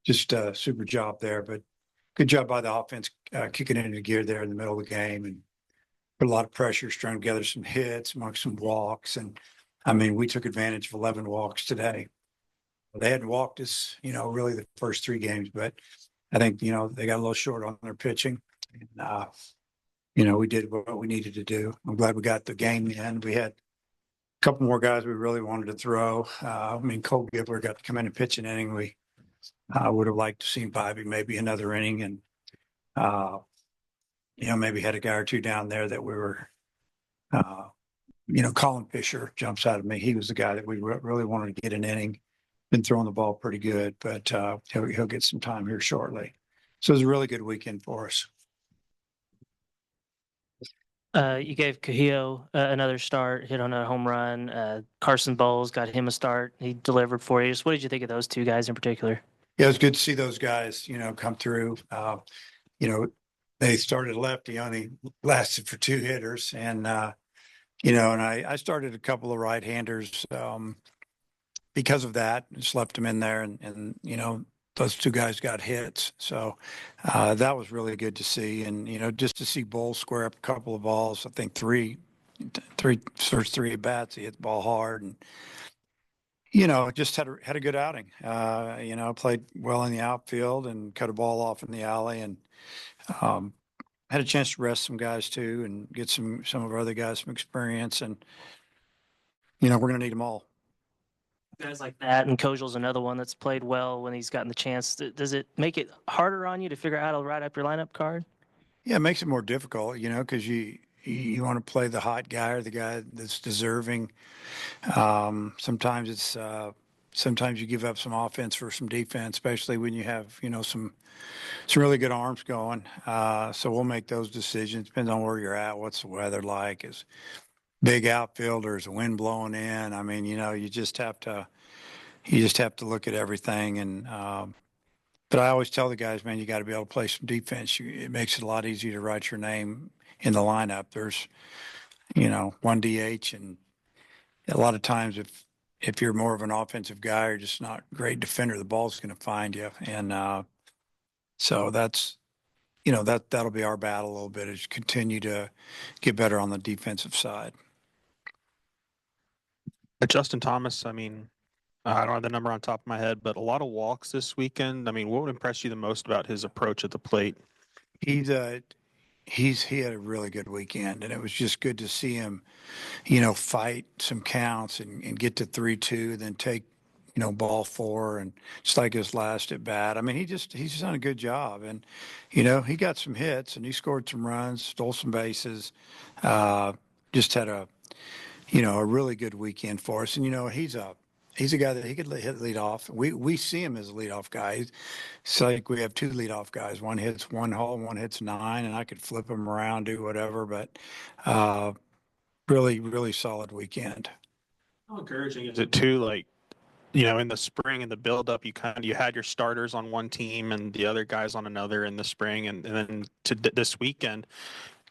just a super job there. But good job by the offense kicking it into gear there in the middle of the game and put a lot of pressure, strung together some hits, amongst some walks. And I mean, we took advantage of 11 walks today. They hadn't walked us, really the first three games, but I think, they got a little short on their pitching. And, we did what we needed to do. I'm glad we got the game in. We had a couple more guys we really wanted to throw. Cole Gibler got to come in and pitch an inning. We would have liked to see Bobby maybe another inning and, maybe had a guy or two down there that we were, Colin Fisher jumps out of me. He was the guy that we really wanted to get an inning. Been throwing the ball pretty good, but he'll get some time here shortly. So it was a really good weekend for us. You gave Cahillo another start, hit on a home run. Carson Bowles got him a start. He delivered for you. So what did you think of those two guys in particular? Yeah, it was good to see those guys, come through. They started lefty, only lasted for two hitters. And, and I started a couple of right-handers because of that. Just left them in there and those two guys got hits. So that was really good to see. And, just to see Bowles square up a couple of balls, I think three first three at bats, he hit the ball hard and, just had a good outing. Played well in the outfield and cut a ball off in the alley and had a chance to rest some guys too and get some of our other guys some experience. And, we're going to need them all. Guys like that, and Kojal's another one that's played well when he's gotten the chance. Does it make it harder on you to figure out how to write up your lineup card? Yeah, it makes it more difficult, because you want to play the hot guy or the guy that's deserving. Sometimes sometimes you give up some offense for some defense, especially when you have, some really good arms going. So we'll make those decisions. Depends on where you're at. What's the weather like? Is big outfielders, wind blowing in. I mean, you just have to look at everything. And, but I always tell the guys, man, you got to be able to play some defense. It makes it a lot easier to write your name in the lineup. There's, one DH, and a lot of times if you're more of an offensive guy or just not a great defender, the ball's going to find you. And so that's, that'll be our battle a little bit, is continue to get better on the defensive side. Justin Thomas, I don't have the number on top of my head, but a lot of walks this weekend. What would impress you the most about his approach at the plate? He had a really good weekend, and it was just good to see him, fight some counts and get to 3-2, then take, ball four, and just like his last at bat. He's just done a good job, and he got some hits and he scored some runs, stole some bases, just had a really good weekend for us. And he's a guy that he could hit lead off. We see him as a leadoff guy. It's like we have two leadoff guys. One hits one hole, one hits nine, and I could flip him around, do whatever. But really, really solid weekend. How encouraging is it too? Like, in the spring and the buildup, you had your starters on one team and the other guys on another in the spring, and then to this weekend,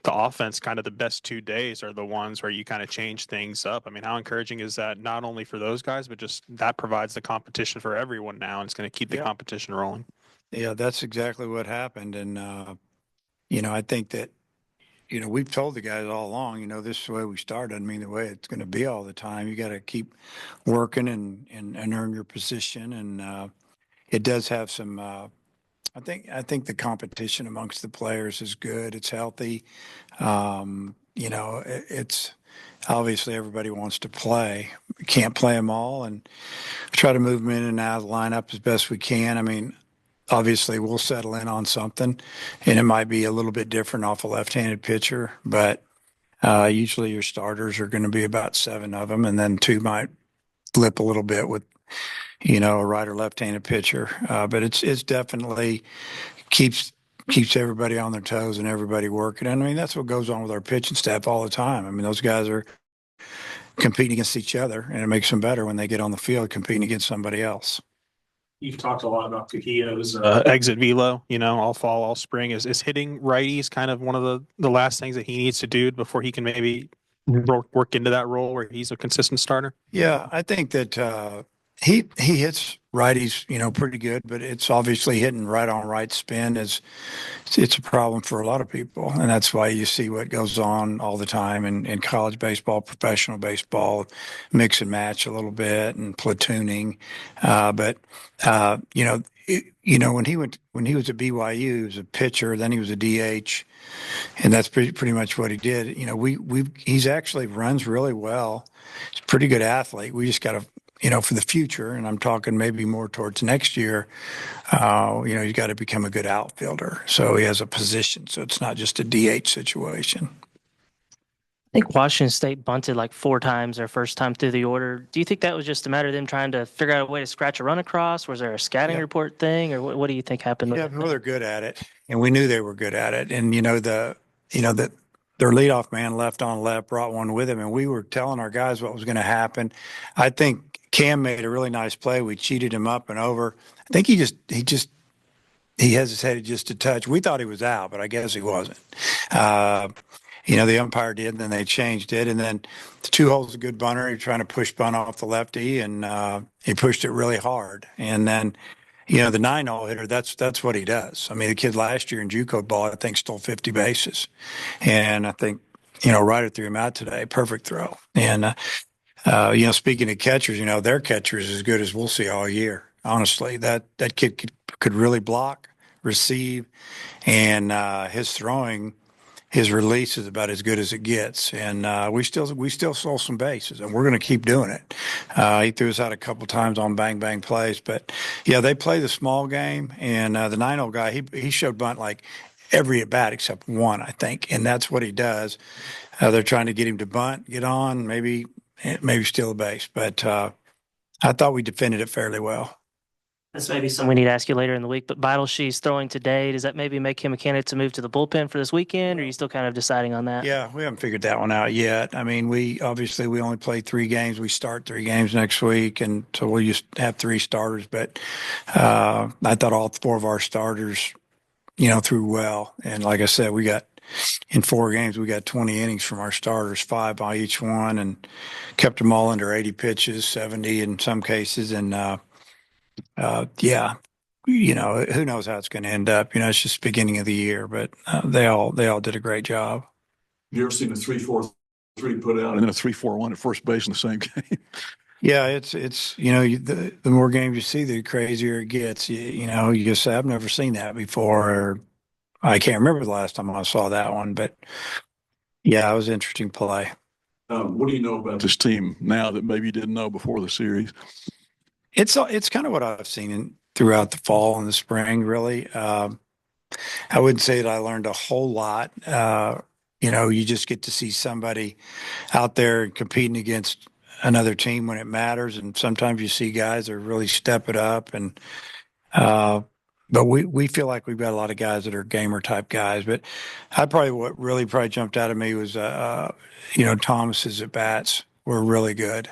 the offense, kind of the best 2 days are the ones where you kind of change things up. How encouraging is that, not only for those guys, but just that provides the competition for everyone now, and it's going to keep the competition rolling. Yeah, that's exactly what happened. And, I think that, we've told the guys all along, this is the way we started. The way it's going to be all the time. You got to keep working and earn your position. And it does have some I think the competition amongst the players is good. It's healthy. It's obviously everybody wants to play. We can't play them all, and try to move them in and out of the lineup as best we can. Obviously we'll settle in on something, and it might be a little bit different off a left-handed pitcher, but usually your starters are going to be about 7 of them, and then 2 might flip a little bit with a right or left-handed pitcher. But it's definitely keeps everybody on their toes and everybody working. And that's what goes on with our pitching staff all the time. Those guys are competing against each other, and it makes them better when they get on the field competing against somebody else. You've talked a lot about Cahillo's exit velo, all fall, all spring. Is hitting righties kind of one of the last things that he needs to do before he can maybe work into that role where he's a consistent starter? Yeah, I think that he hits righty's, pretty good, but it's obviously hitting right on right spin is it's a problem for a lot of people. And that's why you see what goes on all the time in college baseball, professional baseball, mix and match a little bit and platooning. But when he was at BYU, he was a pitcher, then he was a DH, and that's pretty much what he did. He's actually runs really well. He's a pretty good athlete. We just got to, for the future, and I'm talking maybe more towards next year, he's got to become a good outfielder. So he has a position. So it's not just a DH situation. I think Washington State bunted like 4 times their first time through the order. Do you think that was just a matter of them trying to figure out a way to scratch a run across? Was there a scouting Yeah. report thing, or what do you think happened? Yeah, well, they're good at it, and we knew they were good at it. And that their leadoff man left on left brought one with him, and we were telling our guys what was going to happen. I think Cam made a really nice play. We cheated him up and over. I think he hesitated just a touch. We thought he was out, but I guess he wasn't. The umpire did, and then they changed it. And then the 2 holes a good bunter. You're trying to push bunt off the lefty, and he pushed it really hard. And then, the 9-hole hitter, that's what he does. I mean, the kid last year in JUCO ball, I think, stole 50 bases. And I think, Ryder threw him out today. Perfect throw. And, speaking of catchers, their catcher is as good as we'll see all year. Honestly, that kid could really block, receive, and his throwing, his release is about as good as it gets. And we still stole some bases, and we're going to keep doing it. He threw us out a couple times on bang bang plays, but yeah, they play the small game. And the 9-0 guy, he showed bunt like every at bat except one, I think, and that's what he does. They're trying to get him to bunt, get on, maybe steal a base, but I thought we defended it fairly well. This may be something we need to ask you later in the week, but She's throwing today. Does that maybe make him a candidate to move to the bullpen for this weekend, or are you still kind of deciding on that? Yeah, we haven't figured that one out yet. I mean, we only play 3 games. We start 3 games next week, and so we'll just have 3 starters. But I thought all 4 of our starters, threw well. And like I said, in 4 games, we got 20 innings from our starters, 5 by each one, and kept them all under 80 pitches, 70 in some cases. And who knows how it's going to end up? It's just beginning of the year, but they all did a great job. You ever seen a 3-4-3 put out and then a 3-4-1 at first base in the same game? Yeah, it's the more games you see, the crazier it gets. You just say, I've never seen that before, or I can't remember the last time I saw that one. But yeah, it was an interesting play. What do you know about this team now that maybe you didn't know before the series? It's kind of what I've seen throughout the fall and the spring, really. I wouldn't say that I learned a whole lot. You just get to see somebody out there competing against another team when it matters, and sometimes you see guys that really step it up. And but we feel like we've got a lot of guys that are gamer type guys. But what really jumped out at me was Thomas's at bats were really good.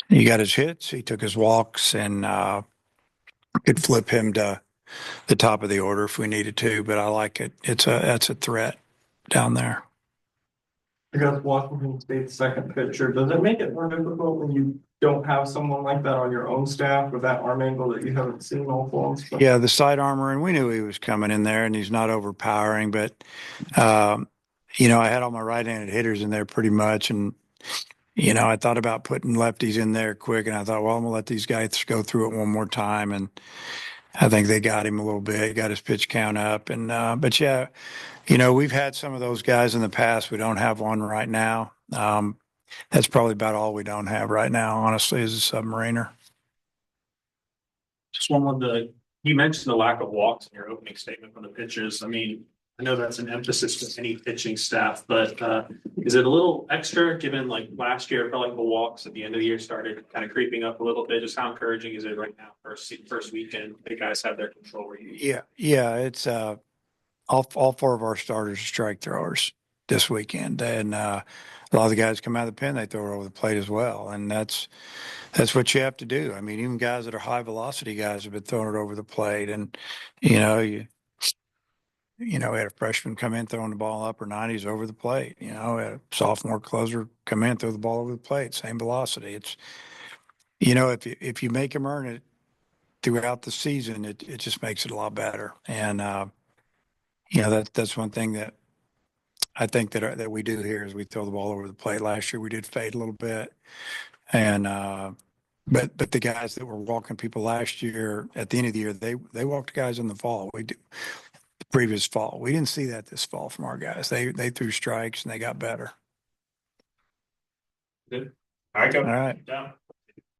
He got his hits, he took his walks, and could flip him to the top of the order if we needed to. But I like it. That's a threat down there. Against Washington State's second pitcher, does it make it more difficult when you don't have someone like that on your own staff with that arm angle that you haven't seen all fall? Yeah, the side armor, and we knew he was coming in there, and he's not overpowering. But I had all my right-handed hitters in there pretty much, and I thought about putting lefties in there quick, and I thought, well, I'm gonna let these guys go through it one more time, and I think they got him a little bit, got his pitch count up, and but yeah, we've had some of those guys in the past. We don't have one right now. That's probably about all we don't have right now, honestly, is a submariner. Just you mentioned the lack of walks in your opening statement from the pitchers. I mean, I know that's an emphasis for any pitching staff, but is it a little extra given like last year, I felt like the walks at the end of the year started kind of creeping up a little bit. Just how encouraging is it right now? First weekend, the guys have their control. Yeah. It's all 4 of our starters are strike throwers this weekend, and a lot of the guys come out of the pen, they throw it over the plate as well, and that's what you have to do. I mean, even guys that are high velocity guys have been throwing it over the plate, and we had a freshman come in throwing the ball upper 90s over the plate. We had a sophomore closer come in, throw the ball over the plate, same velocity. you know, if you make them earn it throughout the season, it just makes it a lot better. And, you know, that's one thing that I think that we do here is we throw the ball over the plate. Last year we did fade a little bit. And, but the guys that were walking people last year at the end of the year, they walked guys in the fall. We do the previous fall. We didn't see that this fall from our guys. They threw strikes and they got better. Good. All right, go. All right. Down.